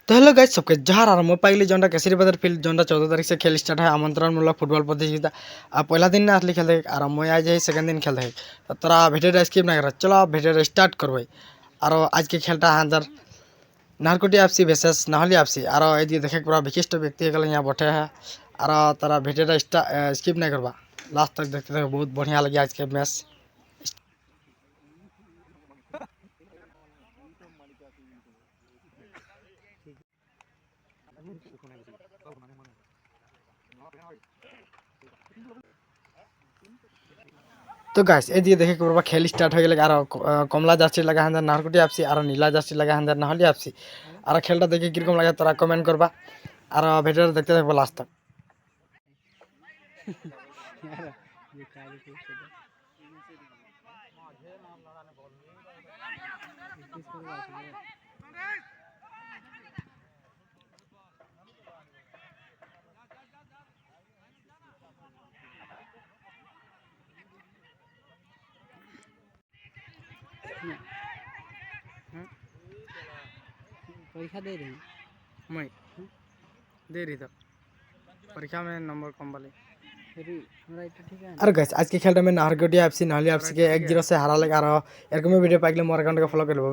तो hello guys सबके जहाँ आरम्भ पाइली जोंडा केसरी बाजार फील्ड जोंडा 14 तारीख से खेल स्टार्ट है आमंत्रणमूलक फुटबल प्रतियोगिता। पहला दिन ना असली खेलते और मैं आज सेकंड दिन खेलते तो तोरा भिडियो स्किप ना कर चलो भिडियो स्टार्ट करो और आज के खेलटा अंदर नारकोटी आपसी भेसेस नाहली आपसी और ये देखे पूरा विशिष्ट व्यक्ति यहाँ बैठे है और तोरा भिडियो स्किप नहीं करवा लास्ट तक देखते थे बहुत बढ़िया लगे आज के मैच। तो गाइस ए दिए देखे पूरा खेल स्टार्ट हो गया और कमला जार्सी लगा अंदर नारकोटी आपसी और नीला जार्सी लगा अंदर नाहली आपसी और खेलटा देखे किरकम लगे तोरा कमेंट करबा और भिडियो देखते থাকবো लास्ट तक। परीक्षा दे रही मैं दे रही था परीक्षा में नंबर कम वाले। अरे गाइस आज के खेल में नारकोटी एफसी नाहली एफसी के 1-0 से हारा लगा और एरकम वीडियो पाइले मोर अकाउंट के फॉलो कर लो।